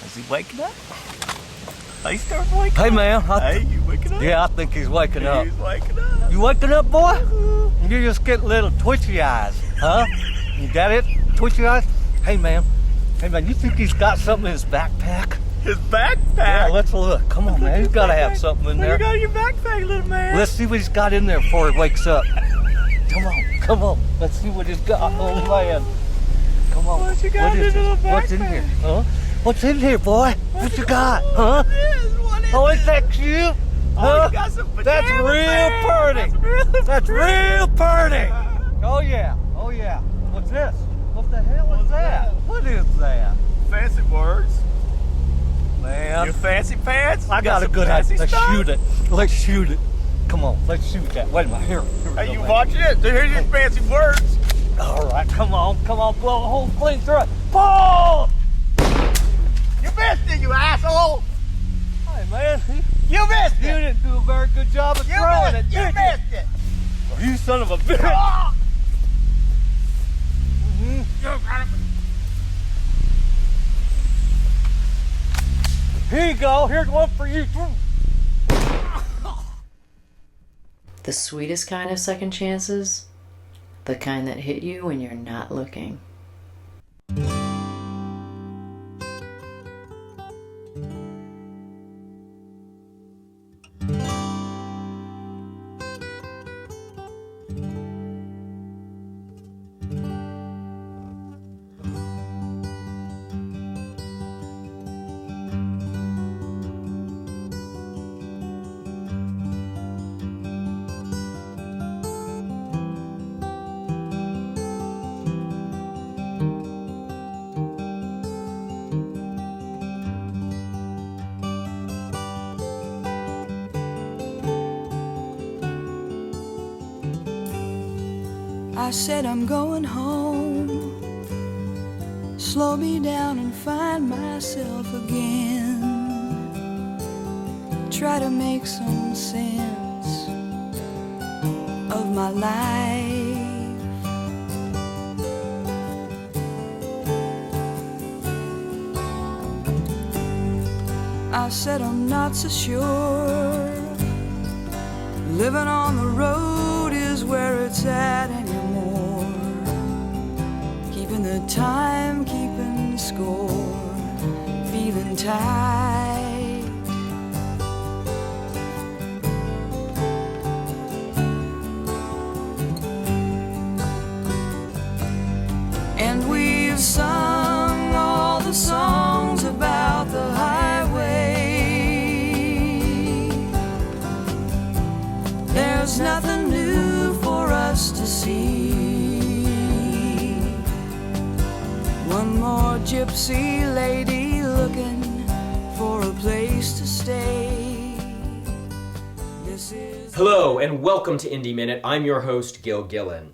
Is he waking up? He started waking up. Hey, man. Hey, you waking up? Yeah, I think he's waking up. He's waking up. You waking up, boy? You just get little twitchy eyes, huh? You got it? Twitchy eyes? Hey, man. Hey, man, you think he's got something in his backpack? His backpack? Yeah, let's look. Come on, man. He's got to have something in there. What you got in your backpack, little man? Let's see what he's got in there before he wakes up. Come on. Let's see what he's got, old man. Come on. What you got in your little backpack? What's in here? Huh? What's in here, boy? What you got? Huh? Oh, is that cute? Oh, you got some pajamas, That's real man. pretty. That's real pretty. Oh, yeah. What's this? What the hell is that? What is that? Fancy words. Man. Your fancy pants? I got a some good fancy idea. stuff? Let's shoot it. Come on, let's shoot that. Wait a minute. Here we Hey, go, you man. watching it? Here's your fancy words. All right, come on. Blow the whole thing through it. Pull! You missed it, you asshole. Hey, man. You missed You it. didn't do a very good job of throwing it, You did you? missed it. Oh, you son of a bitch. Oh. Here you go. Here's one for you. The sweetest kind of second chances, the kind that hit you when you're not looking. I said I'm going home. Slow me down and find myself again. Try to make some sense of my life. I said I'm not so sure. Living on the road is where it's at anymore. Keeping the time, keeping score, feeling tight. And we've sung all the songs about the highway. There's nothing new for us to see. One more gypsy lady looking for a place to stay. This is Hello and welcome to Indie Minute. I'm your host, Gil Gillen.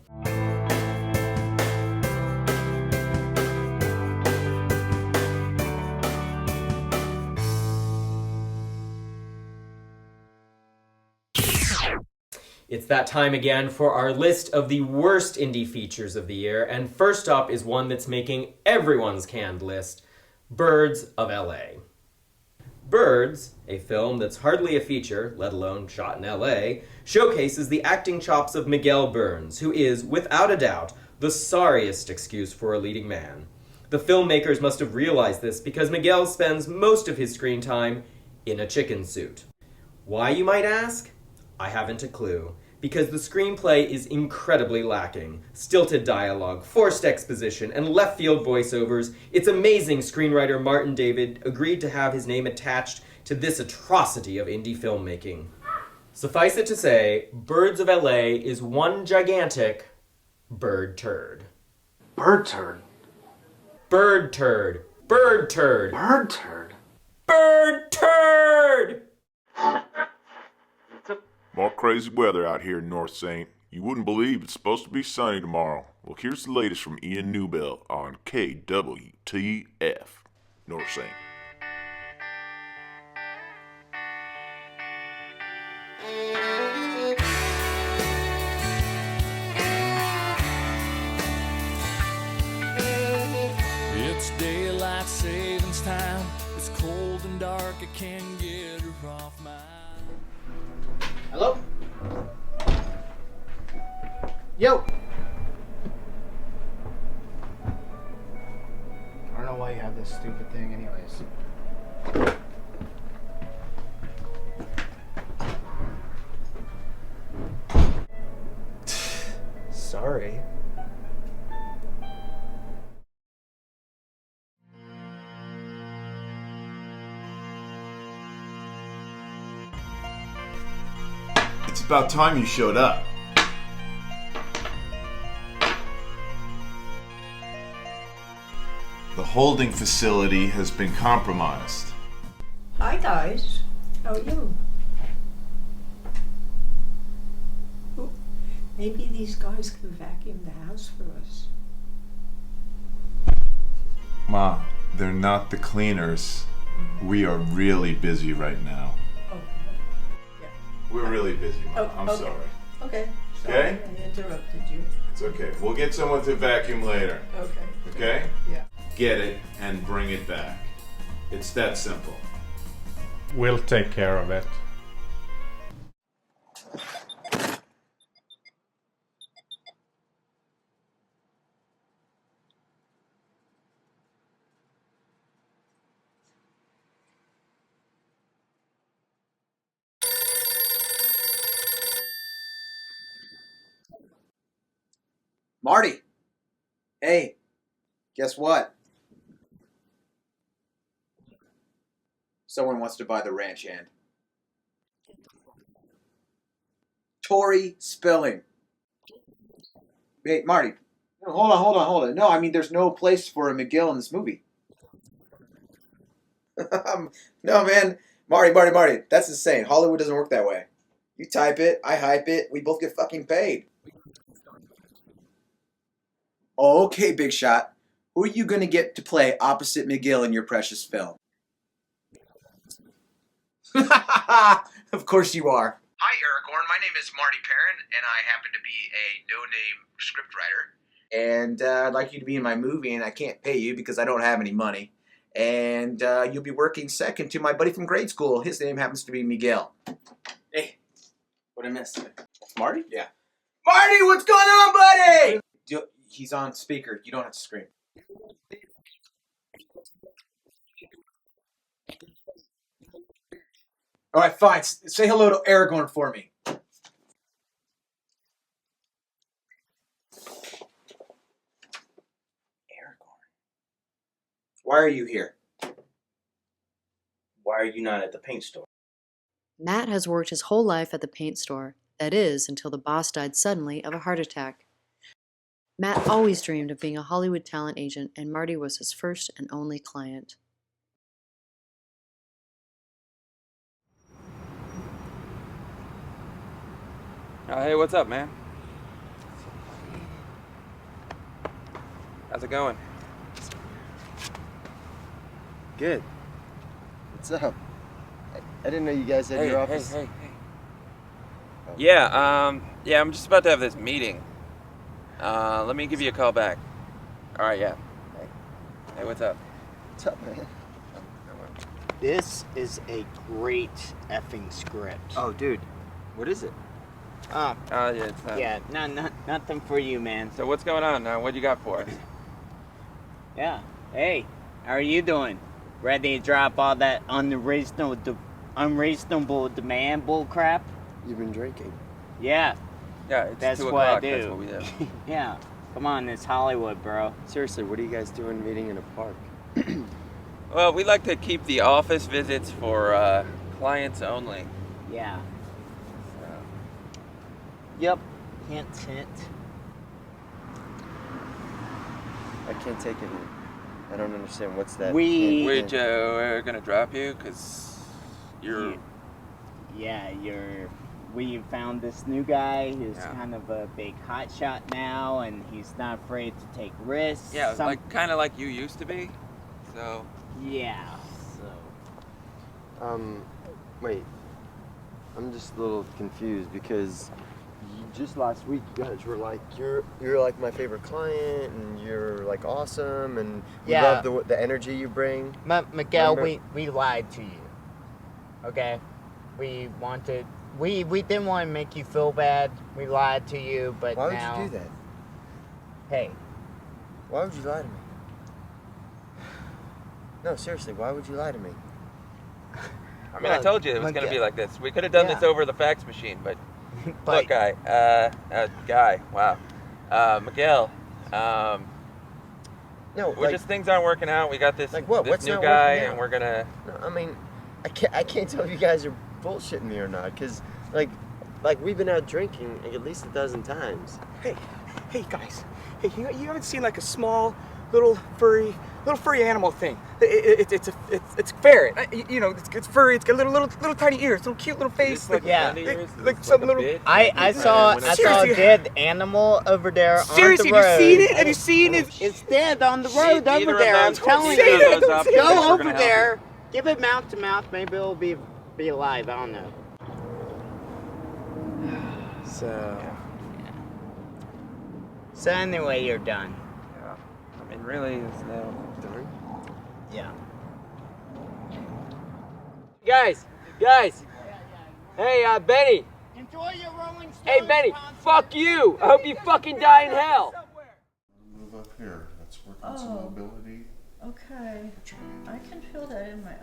It's that time again for our list of the worst indie features of the year, and first up is one that's making everyone's canned list, Birds of LA. Birds, a film that's hardly a feature, let alone shot in LA, showcases the acting chops of Miguel Burns, who is, without a doubt, the sorriest excuse for a leading man. The filmmakers must have realized this because Miguel spends most of his screen time in a chicken suit. Why, you might ask? I haven't a clue, because the screenplay is incredibly lacking. Stilted dialogue, forced exposition, and left-field voiceovers. It's amazing screenwriter Martin David agreed to have his name attached to this atrocity of indie filmmaking. Suffice it to say, Birds of LA is one gigantic bird turd. Bird turd? Bird turd. Bird turd. Bird turd? Bird turd! More crazy weather out here in North St. You wouldn't believe it's supposed to be sunny tomorrow. Well, here's the latest from Ian Newbell on KWTF, North St. It's daylight savings time. It's it's cold and dark, I can't get her off my. Hello? Yo! I don't know why you have this stupid thing anyways. Sorry. It's about time you showed up. The holding facility has been compromised. Hi guys, how are you? Oh, maybe these guys can vacuum the house for us. Ma, they're not the cleaners. We are really busy right now. Oh, yeah. We're really busy, Ma. Oh, I'm okay. sorry. Okay. Sorry Okay? I interrupted you. It's okay. We'll get someone to vacuum later. Okay. Okay? Yeah. Get it and bring it back. It's that simple. We'll take care of it. Marty! Hey, guess what? Someone wants to buy the ranch hand. Tori Spilling. Hey, Marty. No, hold on. No, I mean, there's no place for a McGill in this movie. No, man. Marty. That's insane. Hollywood doesn't work that way. You type it, I hype it, we both get fucking paid. Okay, big shot. Who are you going to get to play opposite McGill in your precious film? Of course you are. Hi, Aragorn. My name is Marty Perron, and I happen to be a no-name scriptwriter. And I'd like you to be in my movie, and I can't pay you because I don't have any money. And you'll be working second to my buddy from grade school. His name happens to be Miguel. Hey, what'd I miss? That's Marty? Yeah. Marty, what's going on, buddy? He's on speaker. You don't have to scream. All right, fine. Say hello to Aragorn for me. Aragorn. Why are you here? Why are you not at the paint store? Matt has worked his whole life at the paint store. That is, until the boss died suddenly of a heart attack. Matt always dreamed of being a Hollywood talent agent, and Marty was his first and only client. Hey, what's up, man? How's it going? Good. What's up? I didn't know you guys had your office. Hey. Yeah, I'm just about to have this meeting. Let me give you a call back. All right, yeah. Hey, what's up? What's up, man? This is a great effing script. Oh, dude. What is it? Yeah, it's not. Yeah, nothing for you, man. So what's going on now? What you got for us? Yeah. Hey, how are you doing? Ready to drop all that unreasonable demand bull crap? You've been drinking. Yeah. Yeah, it's That's 2 what I o'clock. do. That's what we do. Yeah. Come on, it's Hollywood, bro. Seriously, what are you guys doing meeting in a park? Well, we like to keep the office visits for clients only. Yeah. So. Yep. Hint. I can't take it. I don't understand. What's that? We're gonna drop you because you're. Yeah, we found this new guy who's kind of a big hotshot now, and he's not afraid to take risks. Yeah, kind of like you used to be. So. Yeah. So. Wait. I'm just a little confused because Just last week, you guys were like, you're like my favorite client, and you're like awesome, and we love the energy you bring. Miguel, we lied to you. Okay, we didn't want to make you feel bad. We lied to you, but why now. Why would you do that? Hey. Why would you lie to me? No, seriously, why would you lie to me? I mean, I told you it was going to be like this. We could have done this over the fax machine, but look, guy, wow, Miguel, no, we're just things aren't working out. We got this like what? This What's new not guy, working out? and we're gonna. No, I mean, I can't tell if you guys are bullshitting me or not, because like we've been out drinking at least 1,000 times. Hey guys, hey, you haven't seen like a small little furry animal thing. It's a ferret. It's furry. It's got little tiny ears, little cute little face. Like some little. I saw a dead animal over there. Seriously, on the road. have you seen it? Have you seen it? It's dead on the road over there. I'm telling you. you. Go over there. Give it mouth to mouth. Maybe it'll be alive. I don't know. So anyway, you're done. Yeah. I mean, really, it's now done. Yeah. Guys. Hey, Benny. Enjoy your Rolling Stones. Hey, Benny. Fuck you. I hope you fucking die in hell. Move up here. Let's work on some mobility. Okay. I can feel that in my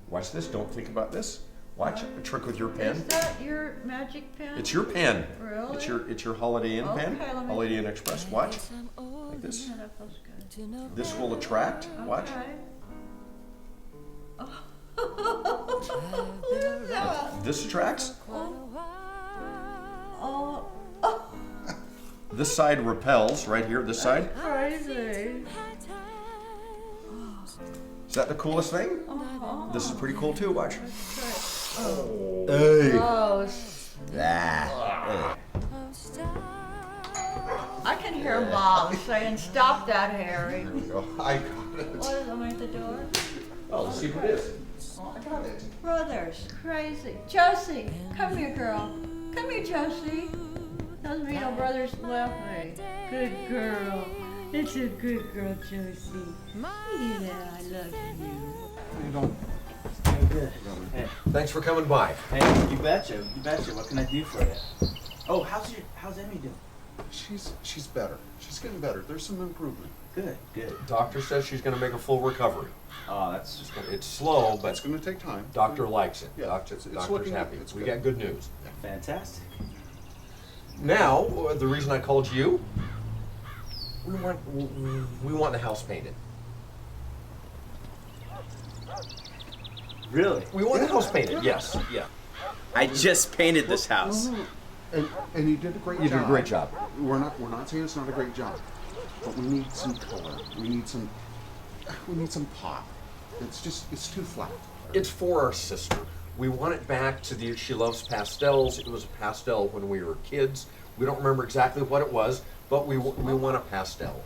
Watch this. Don't think about this. Watch a trick with your pen. Is that your magic pen? It's your pen. Really? It's your Holiday Inn pen. Okay, let me Holiday Inn Express. Watch. Like this. Yeah, that feels good. This will attract. Watch. This attracts. Oh. This side repels right here. This side. Crazy. Is that the coolest thing? This is pretty cool too. Watch. Oh. Hey. Gross. Ah. I can hear Mom saying, "Stop that, Harry." There we go. I got it. What is I'm at the door? Oh, let's see what it is. Oh, I got it. Brothers, crazy. Josie, come here, girl. Come here, Josie. Those Vito brothers left me. Good girl. It's a good girl, Josie. Yeah, I love you. You don't. Good. Hey. Thanks for coming by. Hey, you betcha. What can I do for you? Oh, how's Emmy doing? She's better. She's getting better. There's some improvement. Good. Doctor says she's going to make a full recovery. Oh, that's it's slow, but it's going to take time. Doctor likes it. Yeah, Doctor's looking, happy. It's we good. got good news. Fantastic. Now, the reason I called you, we want the house painted. Really? We want the house painted. Yes. Yeah. I just painted this house. And you did a great job. You did a great job. We're not saying it's not a great job, but we need some color. We need some pop. It's too flat. It's for our sister. We want it back to she loves pastels. It was a pastel when we were kids. We don't remember exactly what it was, but we want a pastel.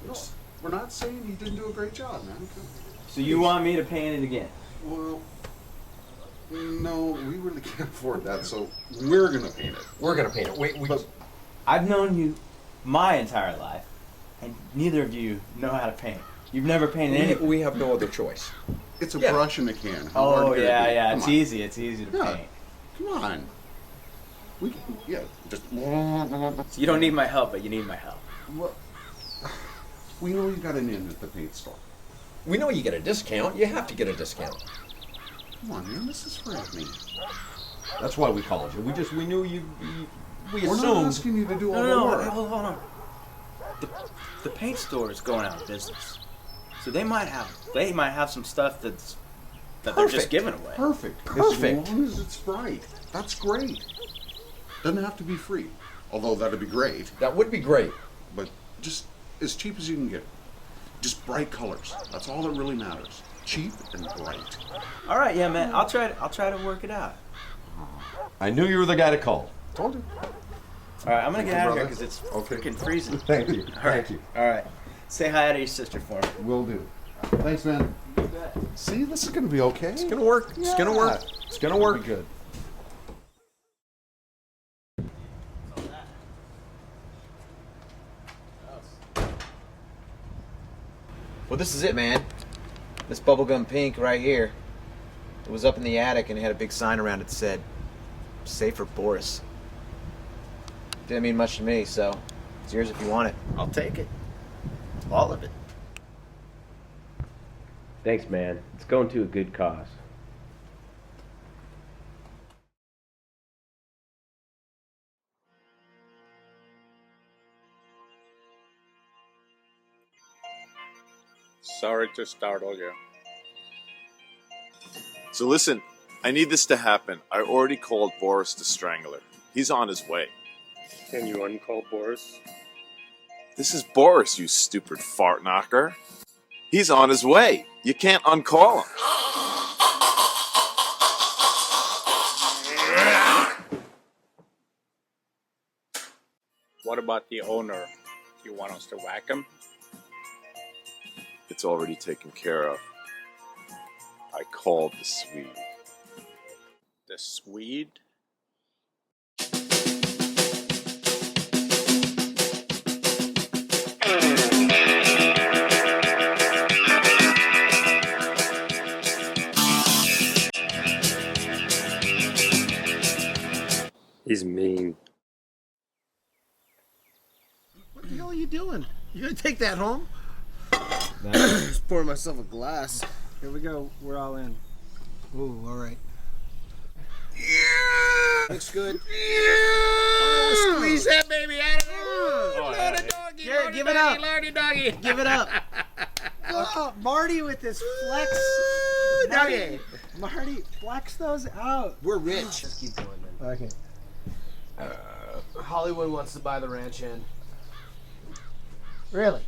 We're not saying you didn't do a great job, man. So you want me to paint it again? Well, no, we really can't afford that, so we're gonna paint it. We're gonna paint it. But I've known you my entire life, and neither of you know how to paint. You've never painted anything. We have no other choice. It's a brush in a can. How hard Oh could it be? yeah, Come it's on. easy. It's easy to Yeah. paint. Come on. We can, just. So you don't need my help, but you need my help. Well, we know you got an in at the paint store. We know you get a discount. You have to get a discount. Come on, man. This is for me. That's why we called you. We knew you. We We're assumed. not asking you to do all the No, work. hold on. The paint store is going out of business, so they might have some stuff that they're just giving away. Perfect. Perfect. As long as it's bright. That's great. Doesn't have to be free. Although that'd be great. That would be great. But just as cheap as you can get. Just bright colors. That's all that really matters. Cheap and bright. All right, yeah, man. I'll try to work it out. I knew you were the guy to call. Told you. All right, I'm gonna get Thank you, out of here brother. because it's freaking freezing. Thank you. All right. Thank you. All right. Say hi to your sister for me. Will do. Thanks, man. See, this is going to be okay. It's gonna work. It's gonna work. It's gonna work. Good. Well, this is it, man. This bubblegum pink right here. It was up in the attic and it had a big sign around it that said, "Save for Boris." Didn't mean much to me, so it's yours if you want it. I'll take it. All of it. Thanks, man. It's going to a good cause. Sorry to startle you. So listen, I need this to happen. I already called Boris the Strangler. He's on his way. Can you uncall Boris? This is Boris, you stupid fart knocker. He's on his way. You can't uncall him. What about the owner? You want us to whack him? It's already taken care of. I called the Swede. The Swede? He's mean. What the hell are you doing? You gonna take that home? Just pouring myself a glass. Here we go. We're all in. Ooh, all right. Looks good. Oh, squeeze that baby out of there. Lordy doggy. Yeah, give it up. Lordy doggy. Give it up. Oh, Marty with his flex. Doggy. Marty, flex those out. We're rich. Just keep going, man. Okay. Hollywood wants to buy the ranch in. Really?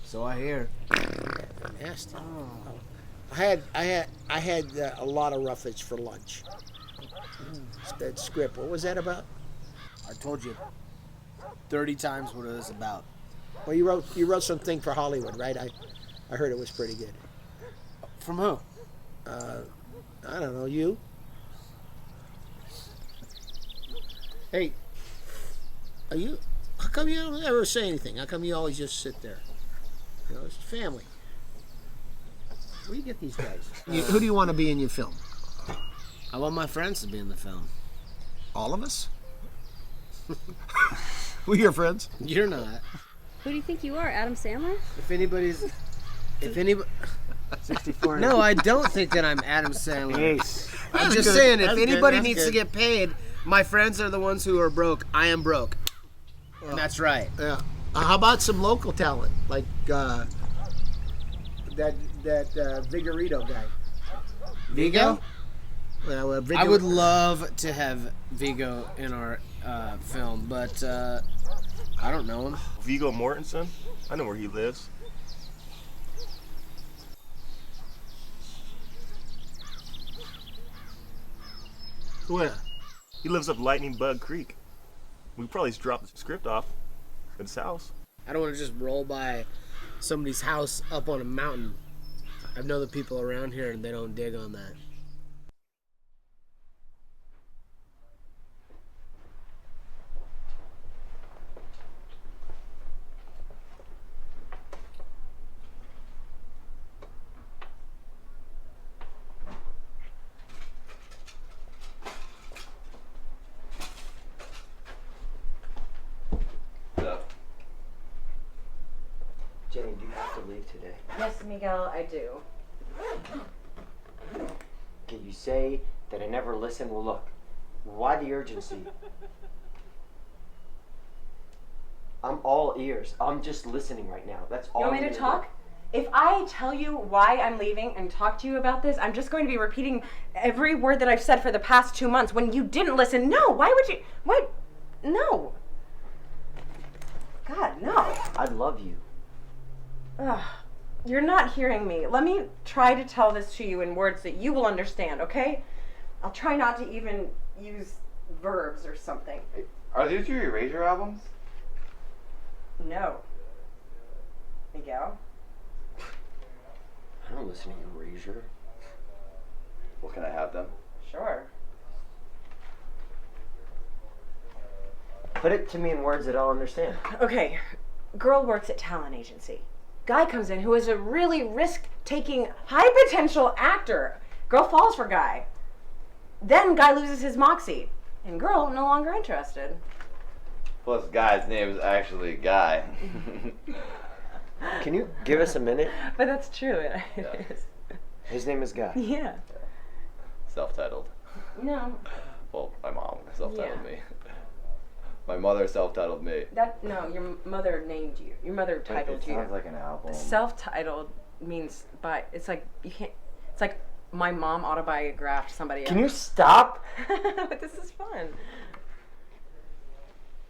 So I hear. Nasty. Oh. I had a lot of roughage for lunch. That script, what was that about? I told you 30 times what it was about. Well, you wrote something for Hollywood, right? I heard it was pretty good. From who? I don't know, you? Hey, how come you don't ever say anything? How come you always just sit there? You know, it's family. Where do you get these guys? Who do you want to be in your film? I want my friends to be in the film. All of us? We're your friends. You're not. Who do you think you are, Adam Sandler? If anybody 64. No, I don't think that I'm Adam Sandler. Yes. I'm That's just good. saying, if That's anybody good. That's needs to good. get paid, my friends are the ones who are broke. I am broke. And that's right. Yeah. How about some local talent, like that Vigorito guy? Vigo? Well, I would love to have Vigo in our film, but I don't know him. Viggo Mortensen? I know where he lives. Where? He lives up Lightning Bug Creek. We could probably just drop the script off at his house. I don't want to just roll by somebody's house up on a mountain. I know the people around here and they don't dig on that. Jenny, do you have to leave today? Yes, Miguel, I do. Can you say that I never listened? Well, look, why the urgency? I'm all ears. I'm just listening right now. That's all. You want me to talk? If I tell you why I'm leaving and talk to you about this, I'm just going to be repeating every word that I've said for the past 2 months when you didn't listen. No, why would you? What? No. God, no. I love you. Ugh, you're not hearing me. Let me try to tell this to you in words that you will understand, okay? I'll try not to even use verbs or something. Are these your Erasure albums? No. Miguel? I don't listen to Erasure. Well, can I have them? Sure. Put it to me in words that I'll understand. Okay, girl works at talent agency. Guy comes in who is a really risk-taking, high-potential actor. Girl falls for Guy. Then Guy loses his moxie, and girl no longer interested. Plus, Guy's name is actually Guy. Can you give us a minute? But that's true. It is. His name is Guy. Yeah. Self-titled. No. Well, my mom self-titled Yeah. me. My mother self-titled me. No, your mother named you. Your mother titled you. It sounds like an album. Self-titled means by. It's like you can't. It's like my mom autobiographed somebody. Can you stop? But this is fun.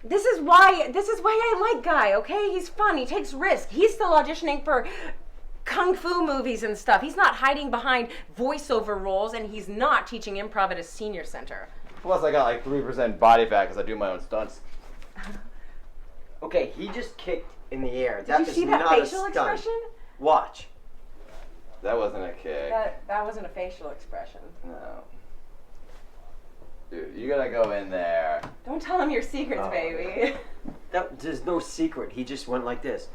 This is why I like Guy. Okay, he's fun. He takes risks. He's still auditioning for kung fu movies and stuff. He's not hiding behind voiceover roles, and he's not teaching improv at a senior center. Plus, I got like 3% body fat because I do my own stunts. Okay, he just kicked in the air. Did you see that facial expression? Watch. That wasn't a kick. That wasn't a facial expression. No. Dude, you gotta go in there. Don't tell him your secrets, baby. There's no secret. He just went like this.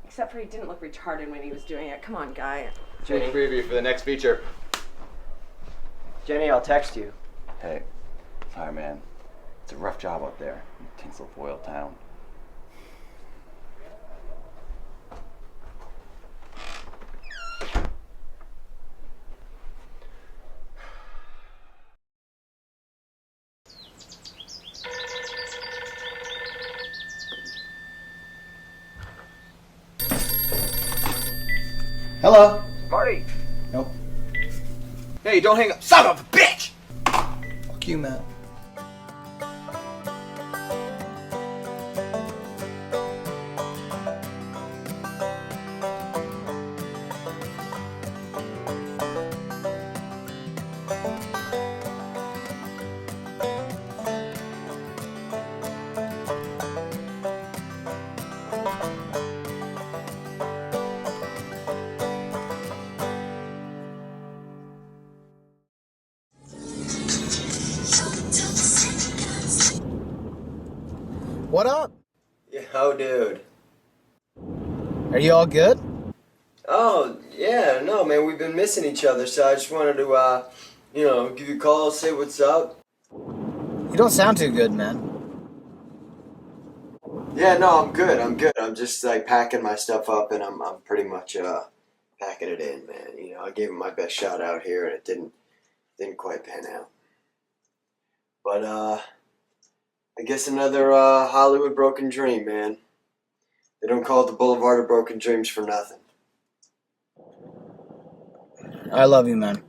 Except for he didn't look retarded when he was doing it. Come on, Guy. Change preview for the next feature. Jenny, I'll text you. Hey, sorry man. It's a rough job out there in Tinselfoil Town. Hello? Marty! Nope. Hey, don't hang up. Son of a bitch! Fuck you, Matt. What up? Yo, dude. Are you all good? Oh, yeah, no, man, we've been missing each other, so I just wanted to, give you a call, say what's up. You don't sound too good, man. Yeah, no, I'm good. I'm just, like, packing my stuff up, and I'm pretty much, packing it in, man. You know, I gave it my best shot out here, and it didn't quite pan out. But, I guess another Hollywood broken dream, man. They don't call it the Boulevard of Broken Dreams for nothing. I love you, man.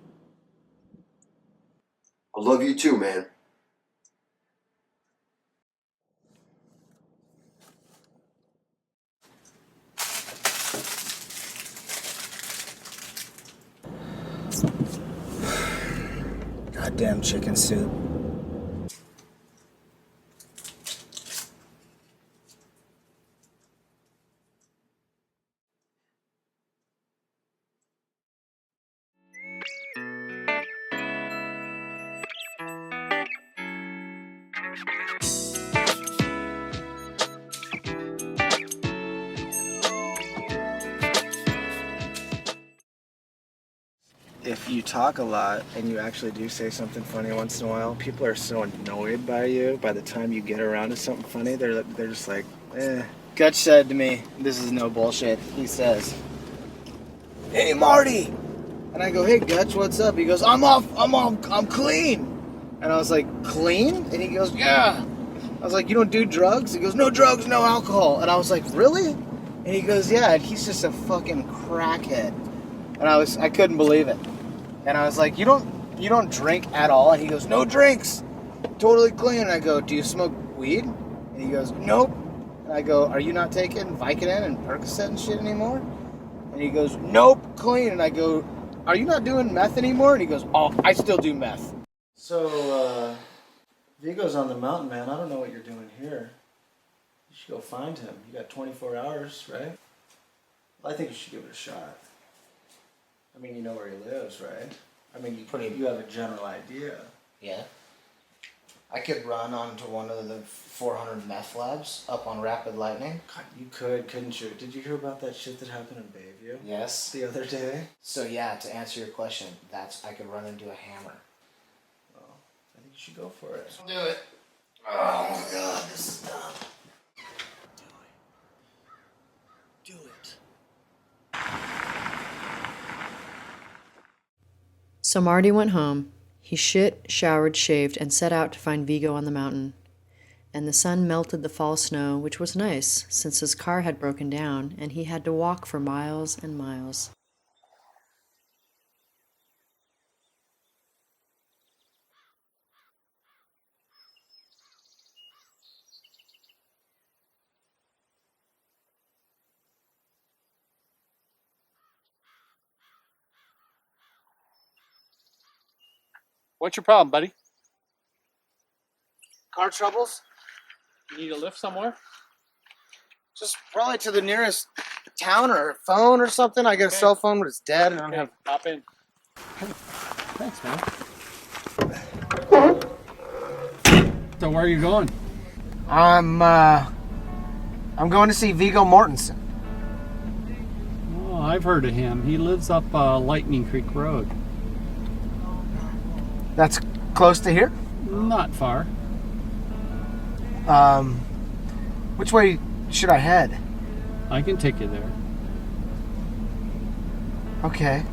I love you too, man. Goddamn chicken soup. If you talk a lot and you actually do say something funny once in a while, people are so annoyed by you. By the time you get around to something funny, they're just like, eh. Gutch said to me, this is no bullshit. He says, "Hey Marty," and I go, "Hey Gutch, what's up?" He goes, I'm clean." And I was like, "Clean?" And he goes, "Yeah." I was like, "You don't do drugs?" He goes, "No drugs, no alcohol." And I was like, "Really?" And he goes, "Yeah." And he's just a fucking crackhead. And I couldn't believe it. And I was like, you don't drink at all? And he goes, "No drinks. Totally clean." And I go, "Do you smoke weed?" And he goes, "Nope." And I go, "Are you not taking Vicodin and Percocet and shit anymore?" And he goes, "Nope, clean." And I go, "Are you not doing meth anymore?" And he goes, "Oh, I still do meth." So, Vigo's on the mountain, man. I don't know what you're doing here. You should go find him. You got 24 hours, right? Well, I think you should give it a shot. I mean, you know where he lives, right? I mean, you have a general idea. Yeah. I could run onto one of the 400 meth labs up on Rapid Lightning. God, you could, couldn't you? Did you hear about that shit that happened in Bayview? Yes. The other day? So yeah, to answer your question, I could run into a hammer. Well, I think you should go for it. I'll do it. Oh my god, this is dumb. Do it. So Marty went home. He shit, showered, shaved, and set out to find Vigo on the mountain. And the sun melted the fall snow, which was nice, since his car had broken down, and he had to walk for miles and miles. What's your problem, buddy? Car troubles? You need a lift somewhere? Just probably to the nearest town or phone or something. I get a cell phone, but it's dead, and I don't have. Hop in. Thanks, man. So where are you going? I'm going to see Viggo Mortensen. Oh, I've heard of him. He lives up Lightning Creek Road. That's close to here? Not far. Which way should I head? I can take you there. Okay.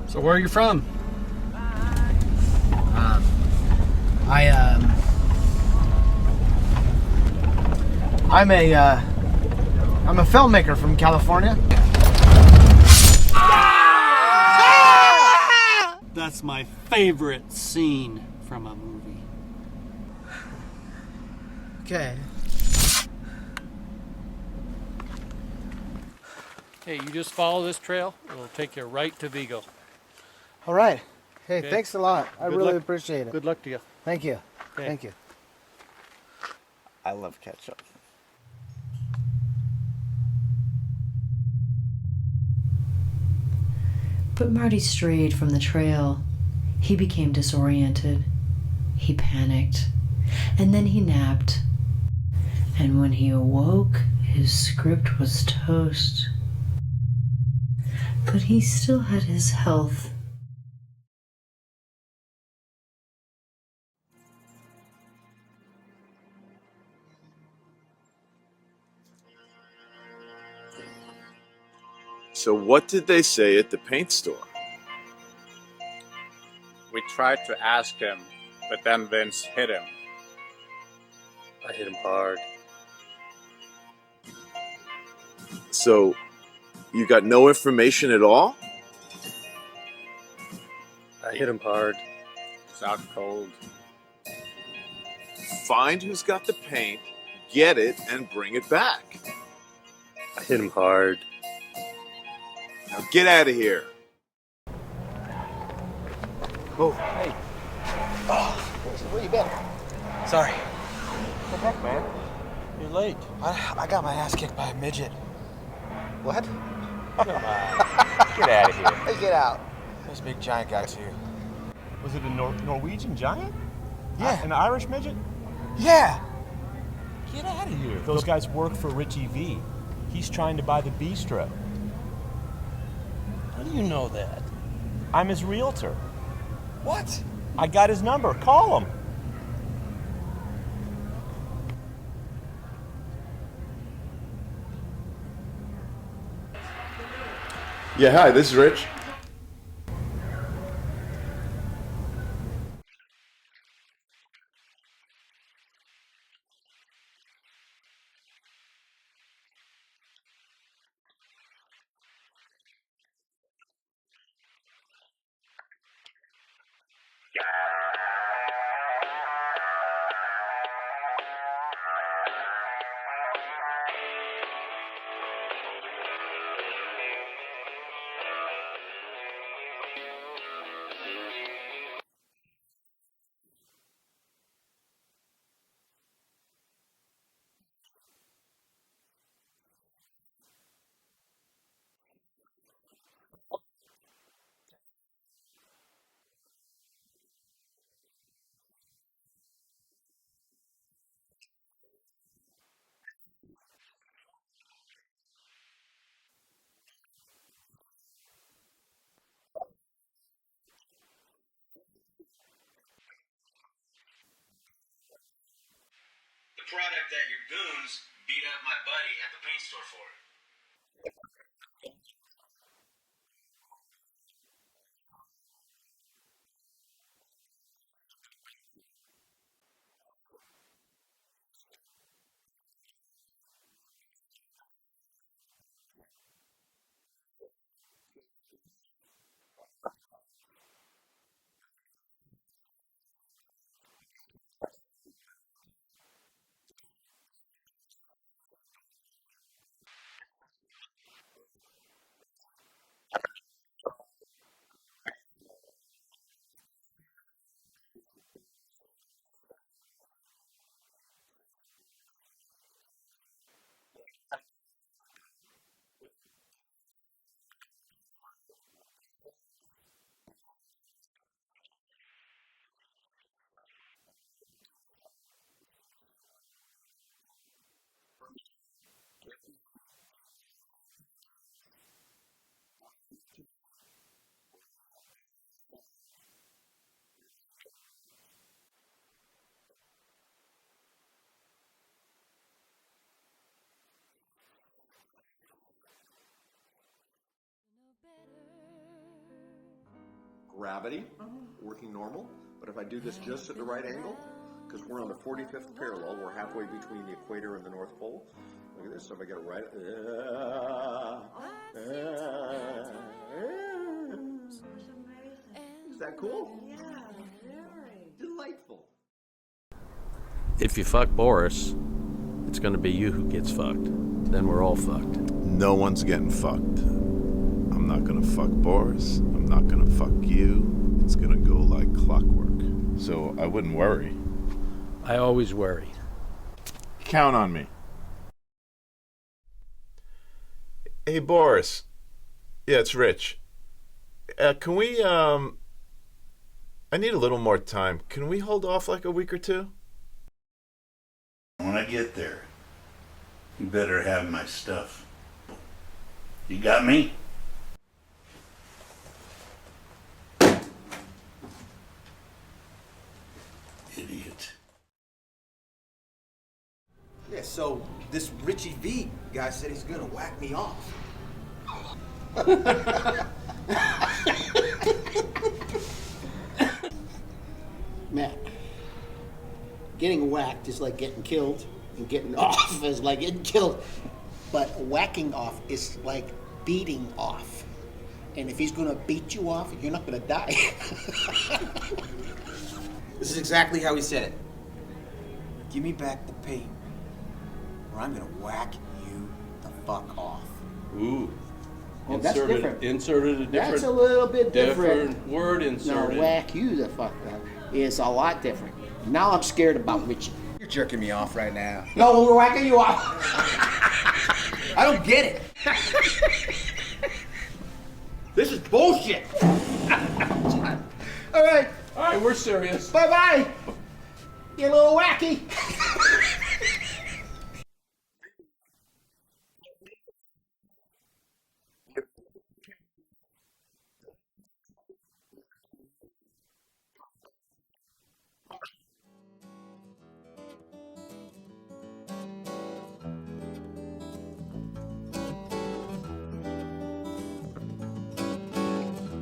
So where are you from? I'm a filmmaker from California. That's my favorite scene from a movie. Okay. Hey, you just follow this trail. It'll take you right to Vigo. All right. Hey, Okay. thanks a lot. I Good really luck. appreciate it. Good luck to you. Thank you. Okay. Thank you. I love ketchup. But Marty strayed from the trail. He became disoriented. He panicked. And then he napped. And when he awoke, his script was toast. But he still had his health. So what did they say at the paint store? We tried to ask him, but then Vince hit him. I hit him hard. So you got no information at all? I hit him hard. It's out cold. Find who's got the paint, get it, and bring it back. I hit him hard. Now get out of here. Oh, hey. Oh, where you been? Sorry. What the heck, man? You're late. I got my ass kicked by a midget. What? Come on. Get out of here. Hey, get out. This big giant guy too. Was it a Norwegian giant? Yeah. An Irish midget? Yeah. Get out of here. Those guys work for Richie V. He's trying to buy the bistro. How do you know that? I'm his realtor. What? I got his number. Call him. Yeah, hi, this is Rich. product that your goons beat up my buddy at the paint store for. Gravity, working normal, but if I do this just at the right angle, because we're on the 45th parallel, we're halfway between the equator and the North Pole. Look at this, so if I get it right, is that cool? Yeah, very. Delightful. If you fuck Boris, it's gonna be you who gets fucked. Then we're all fucked. No one's getting fucked. I'm not gonna fuck Boris. I'm not gonna fuck you. It's gonna go like clockwork. So I wouldn't worry. I always worry. Count on me. Hey, Boris. Yeah, it's Rich. Can we, I need a little more time. Can we hold off like a week or two? When I get there, you better have my stuff. You got me? Idiot. Yeah, so this Richie V guy said he's gonna whack me off. Matt, getting whacked is like getting killed, and getting off is like getting killed. But whacking off is like beating off. And if he's gonna beat you off, you're not gonna die. This is exactly how he said it. Give me back the paint, or I'm gonna whack you the fuck off. Ooh. Well, that's different. Inserted a different. That's a little bit different. Different word inserted. No, whack you the fuck up is a lot different. Now I'm scared about Richie. You're jerking me off right now. No, we're whacking you off. I don't get it. This is bullshit. All right. All right, we're serious. Bye-bye. You little wacky.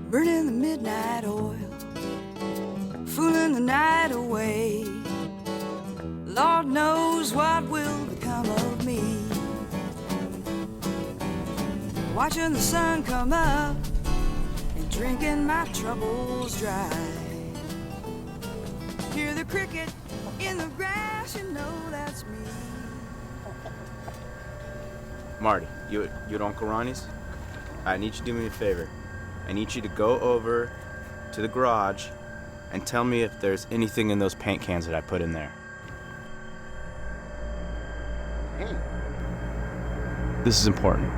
Burning the midnight oil, fooling the night away. Lord knows what will become of me. Watching the sun come up and drinking my troubles dry. Hear the cricket in the grass, you know that's me. Marty, you at Uncle Ronnie's? I need you to do me a favor. I need you to go over to the garage and tell me if there's anything in those paint cans that I put in there. Hey. This is important.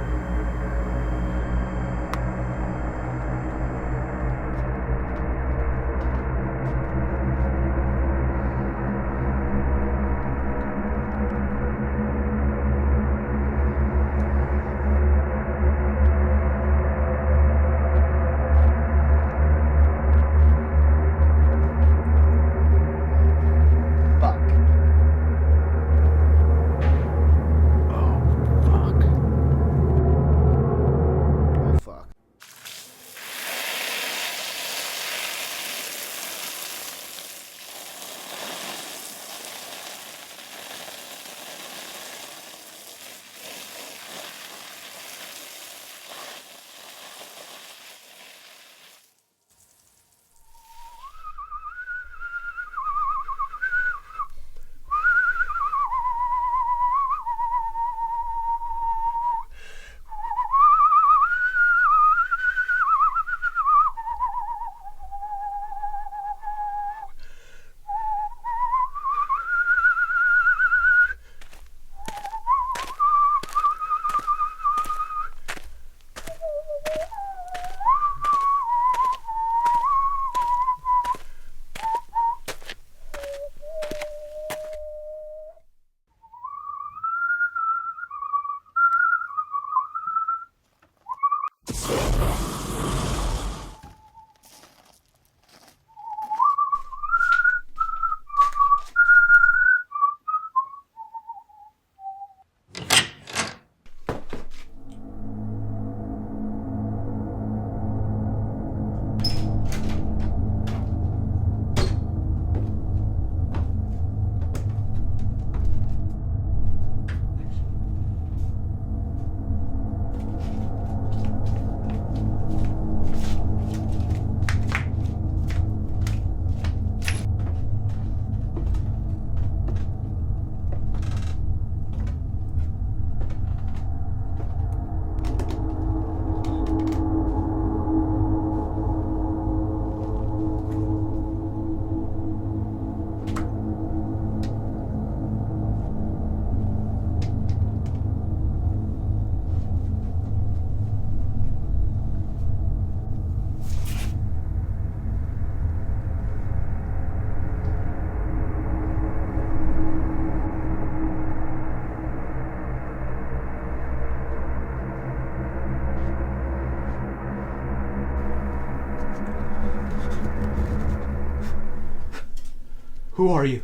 Who are you?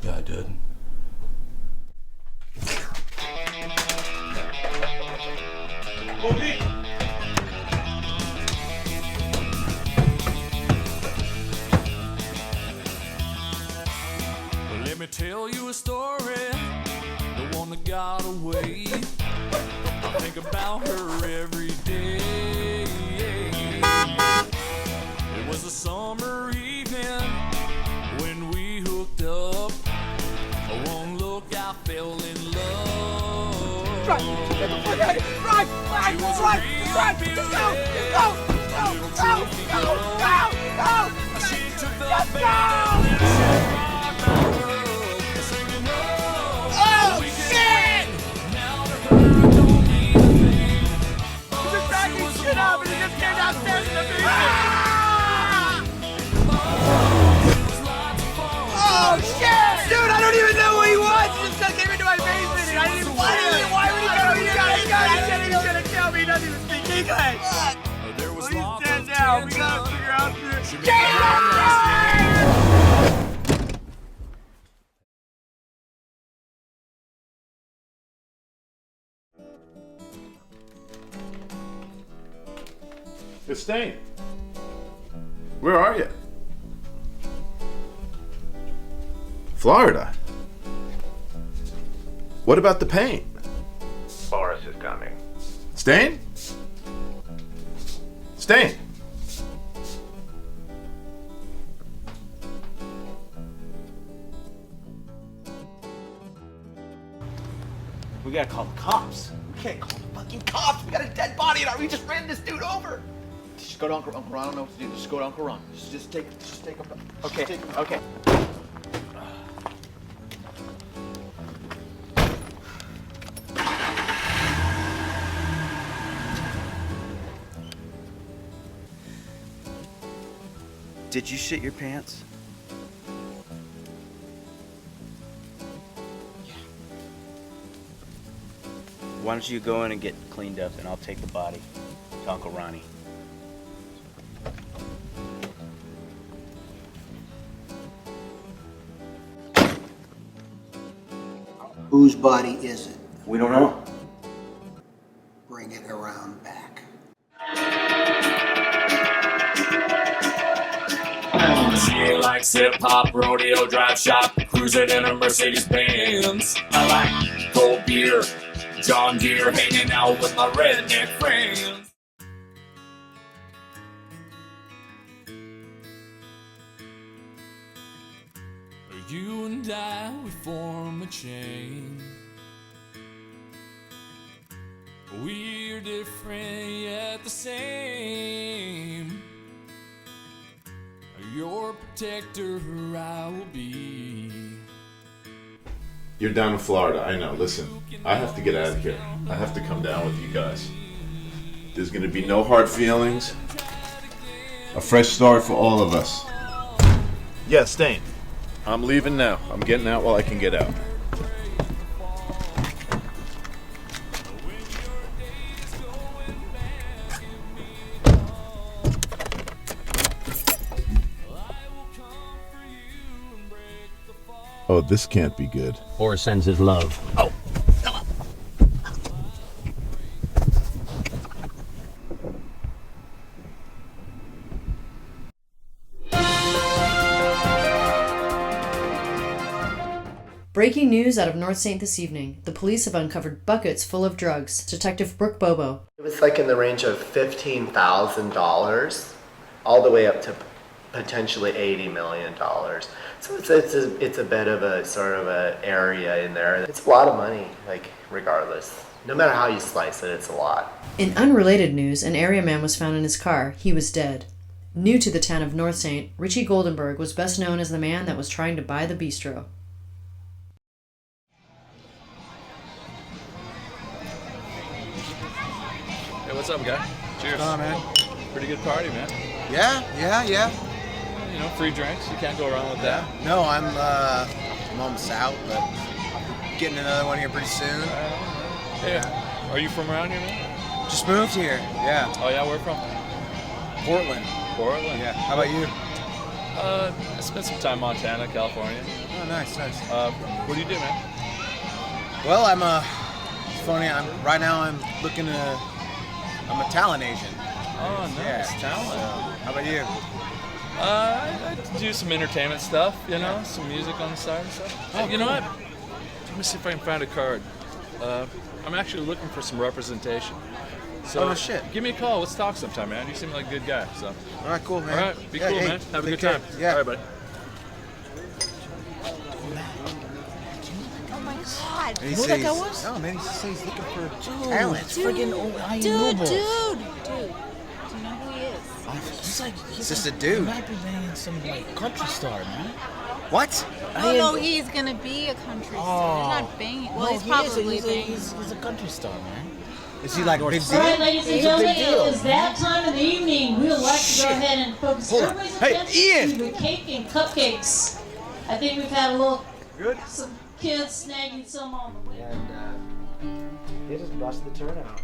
Yeah, I did. Well, let me tell you a story, the one that got away. I think about her every day. It was a summer evening when we hooked up. One look, I fell in love. Run! Get the fuck out of here! Run! Run! Run! Run! Just go! Go! Go! Go! Go! Go! Go! Just go! Oh, shit! He was backing shit up and he just came downstairs in the basement. Oh, shit! Dude, I don't even know who he was. He just came into my basement and I didn't even want him. Why would he go? He said he was gonna kill me. He doesn't even speak English. Well, he's dead now. We gotta figure out this. Christine, where are you? Florida. What about the paint? Boris is coming. Stain? Stain? We gotta call the cops. We can't call the fucking cops. We got a dead body in our. We just ran this dude over. Just go to Uncle Ron. I don't know what to do. Just go to Uncle Ron. Just take him. Okay. Okay. Did you shit your pants? Yeah. Why don't you go in and get cleaned up and I'll take the body to Uncle Ronnie. Whose body is it? We don't know. Bring it around back. She likes hip-hop, rodeo, drive shop, cruising in a Mercedes-Benz. I like cold beer, John Deere, hanging out with my redneck friends. You and I, we form a chain. We're different yet the same. Your protector I will be. You're down in Florida, I know. Listen, I have to get out of here. I have to come down with you guys. There's gonna be no hard feelings. A fresh start for all of us. Yeah, Stain. I'm leaving now. I'm getting out while I can get out. Oh, this can't be good. Boris sends his love. Oh. Breaking news out of North St. this evening. The police have uncovered buckets full of drugs. Detective Brooke Bobo. It was like in the range of $15,000 all the way up to potentially $80 million. So it's a bit of a sort of a area in there. It's a lot of money, like regardless. No matter how you slice it, it's a lot. In unrelated news, an area man was found in his car. He was dead. New to the town of North St., Richie Goldenberg was best known as the man that was trying to buy the bistro. Hey, what's up, guy? Cheers. What's on, man? Pretty good party, man. Yeah. You know, free drinks. You can't go wrong with that. No, I'm almost out, but getting another one here pretty soon. Hey, are you from around here, man? Just moved here. Yeah. Oh yeah, where from? Portland. Portland. Yeah. How about you? I spent some time in Montana, California. Oh, nice. What do you do, man? Well, it's funny. Right now I'm I'm a talent agent. Oh, nice. Yeah. Talent. So, how about you? I do some entertainment stuff, some music on the side and stuff. Oh, you know cool. what? Let me see if I can find a card. I'm actually looking for some representation. So no shit. Give me a call. Let's talk sometime, man. You seem like a good guy. So. All right, cool, man. All right, be Yeah, cool, hey, man. Have a take good time. care. Yeah. All right, buddy. Oh my God! And You know what that guy was? No, man. He says he's looking for Dude, talent. dude, dude, do you know who he is? He's like, he's just a dude. He might be banging some country star, man. What? No, he's gonna be a country star. He's not banging. Well, he's probably banging. He's a country star, man. Is he like a big deal? All right, ladies and gentlemen, it is that time of the evening. We would like to go ahead and focus everybody's attention to the cake and cupcakes. I think we've had some kids snagging some on the way. And they just bust the turnout.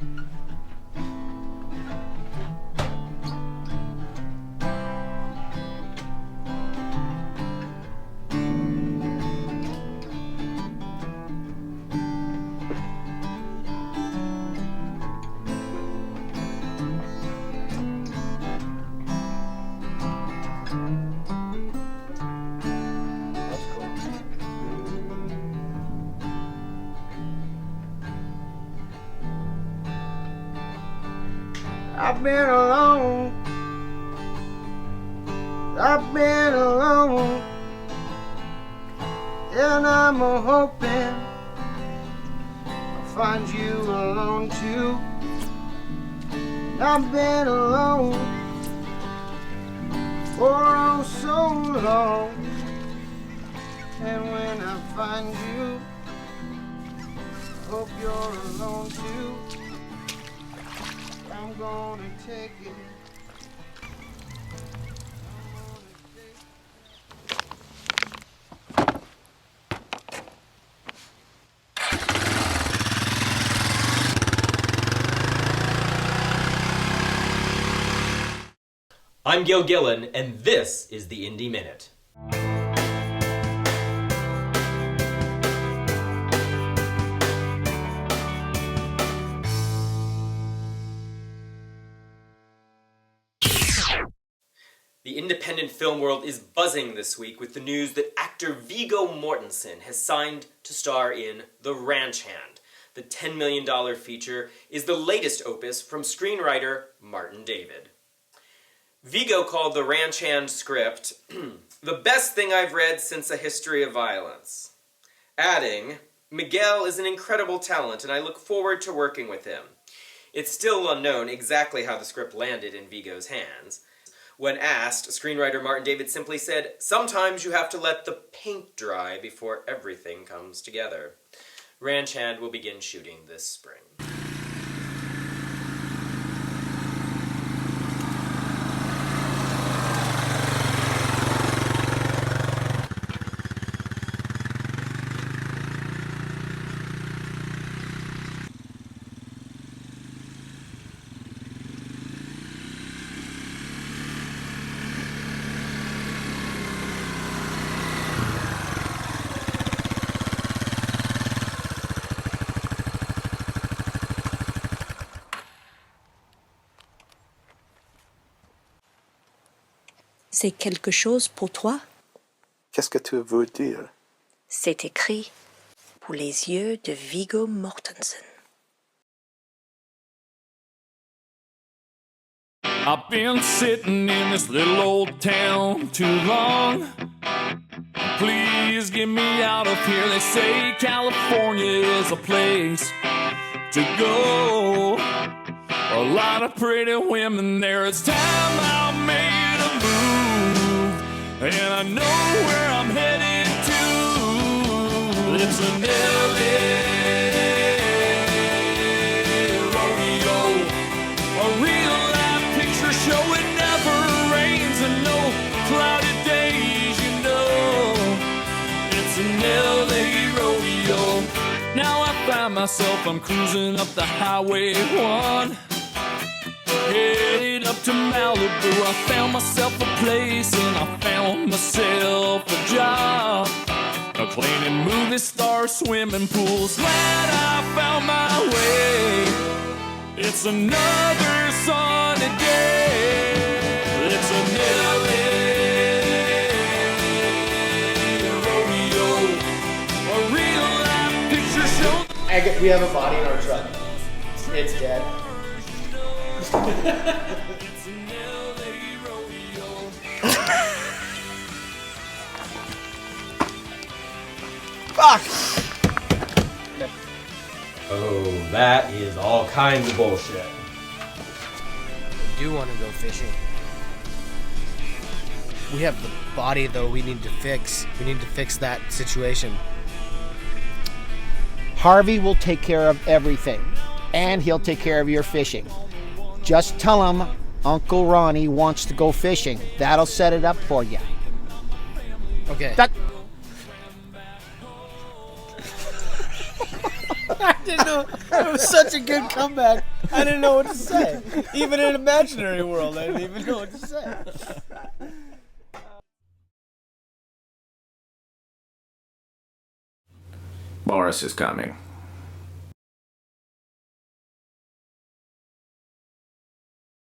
I've been alone. I've been alone. And I'm hoping I'll find you alone too. I've been alone for oh so long. And when I find you, hope you're alone too. I'm gonna take it. I'm Gil Gillen, and this is the Indie Minute. The independent film world is buzzing this week with the news that actor Viggo Mortensen has signed to star in The Ranch Hand. The $10 million feature is the latest opus from screenwriter Martin David. Viggo called the Ranch Hand script the best thing I've read since A History of Violence, adding, Miguel is an incredible talent and I look forward to working with him. It's still unknown exactly how the script landed in Viggo's hands. When asked, screenwriter Martin David simply said, sometimes you have to let the paint dry before everything comes together. Ranch Hand will begin shooting this spring. C'est quelque chose pour toi? Qu'est-ce que tu veux dire? C'est écrit pour les yeux de Viggo Mortensen. I've been sitting in this little old town too long. Please get me out of here. They say California is a place to go. A lot of pretty women there. It's time I made a move, and I know where I'm headed to. It's an LA rodeo, a real life picture show. It never rains and no cloudy days, you know. It's an LA rodeo. Now I find myself, I'm cruising up the Highway 1, headed up up to Malibu. I found myself a place and I found myself a job. Cleaning movie star swimming pools. Glad I found my way. It's another sunny day. It's an LA rodeo. A real life picture show. We have a body in our truck. It's dead. Fuck! Oh, that is all kinds of bullshit. I do want to go fishing. We have the body, though, we need to fix. We need to fix that situation. Harvey will take care of everything, and he'll take care of your fishing. Just tell him Uncle Ronnie wants to go fishing. That'll set it up for you. Okay. I didn't know. It was such a good comeback. I didn't know what to say. Even in an imaginary world, I didn't even know what to say. Boris is coming.